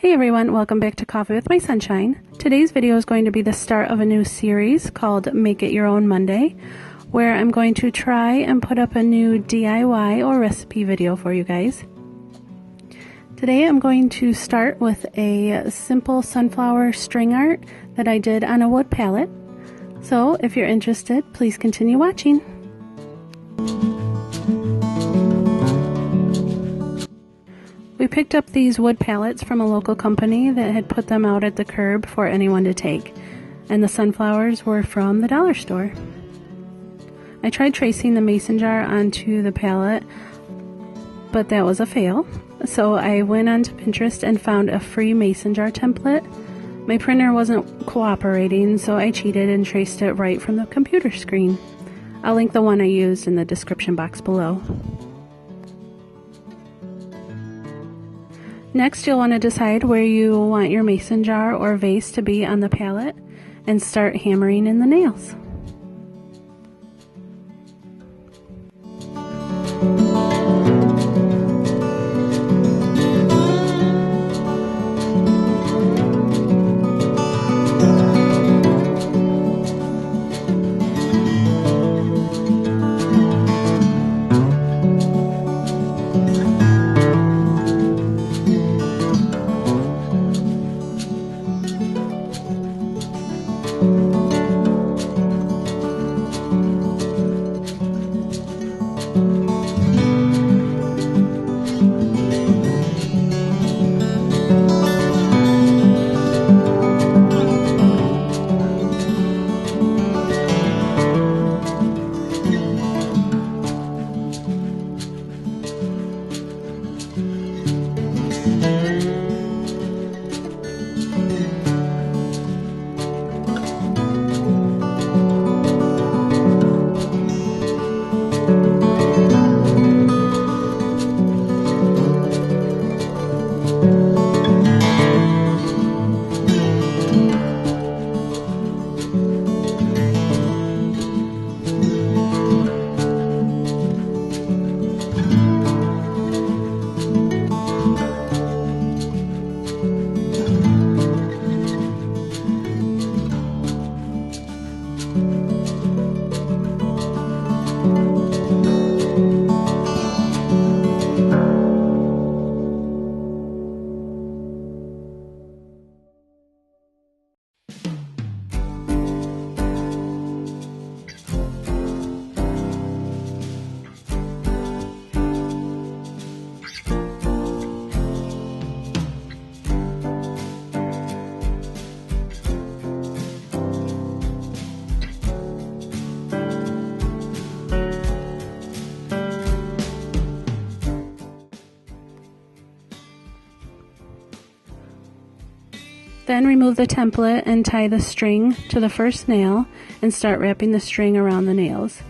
Hey everyone, welcome back to Coffee with My Sunshine. Today's video is going to be the start of a new series called Make It Your Own Monday, where I'm going to try and put up a new DIY or recipe video for you guys. Today I'm going to start with a simple sunflower string art that I did on a wood palette. So if you're interested, please continue watching. We picked up these wood pallets from a local company that had put them out at the curb for anyone to take, and the sunflowers were from the dollar store. I tried tracing the mason jar onto the pallet, but that was a fail, so I went onto Pinterest and found a free mason jar template. My printer wasn't cooperating, so I cheated and traced it right from the computer screen. I'll link the one I used in the description box below. Next, you'll want to decide where you want your mason jar or vase to be on the palette and start hammering in the nails. Then remove the template and tie the string to the first nail and start wrapping the string around the nails.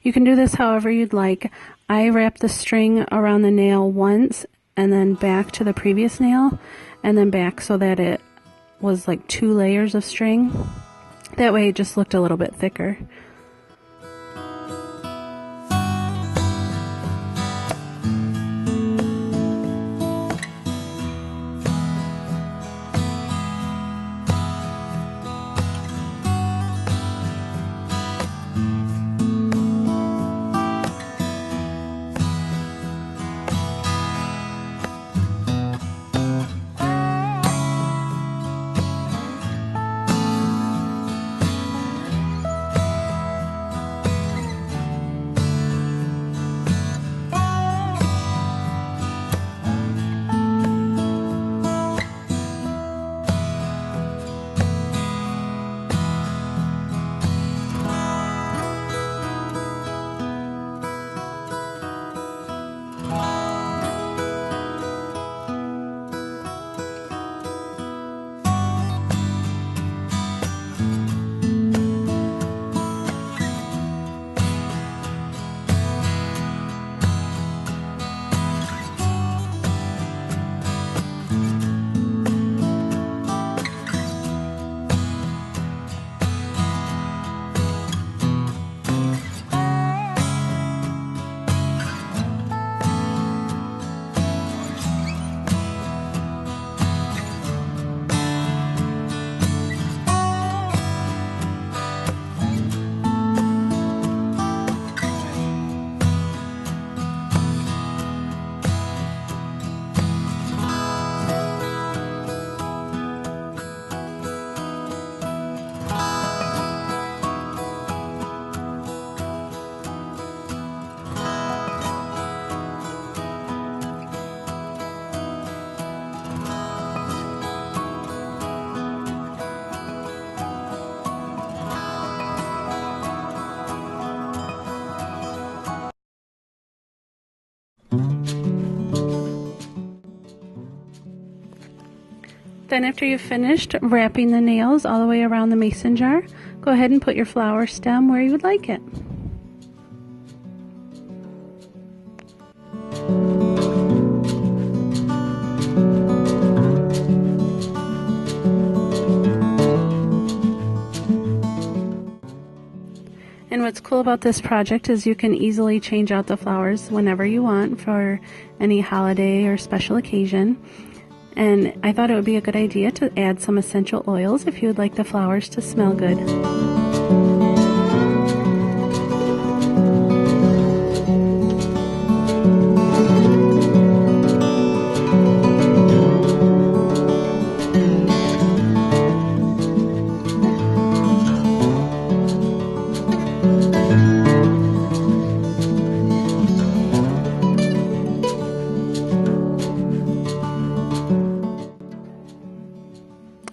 You can do this however you'd like. I wrapped the string around the nail once and then back to the previous nail and then back so that it was like 2 layers of string. That way it just looked a little bit thicker. Then after you've finished wrapping the nails all the way around the mason jar, go ahead and put your flower stem where you would like it. And what's cool about this project is you can easily change out the flowers whenever you want for any holiday or special occasion. And I thought it would be a good idea to add some essential oils if you would like the flowers to smell good.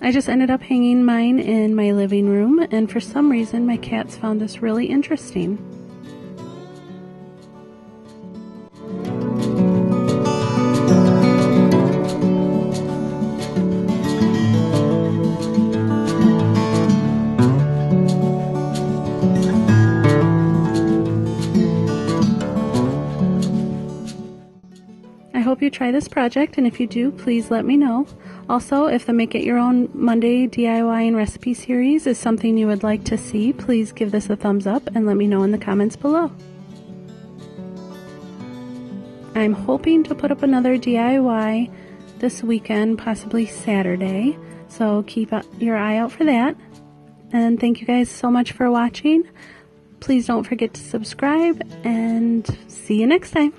I just ended up hanging mine in my living room, and for some reason my cats found this really interesting. I hope you try this project, and if you do, please let me know. Also, if the Make It Your Own Monday DIY and Recipe series is something you would like to see, please give this a thumbs up and let me know in the comments below. I'm hoping to put up another DIY this weekend, possibly Saturday, so keep your eye out for that. And thank you guys so much for watching. Please don't forget to subscribe, and see you next time.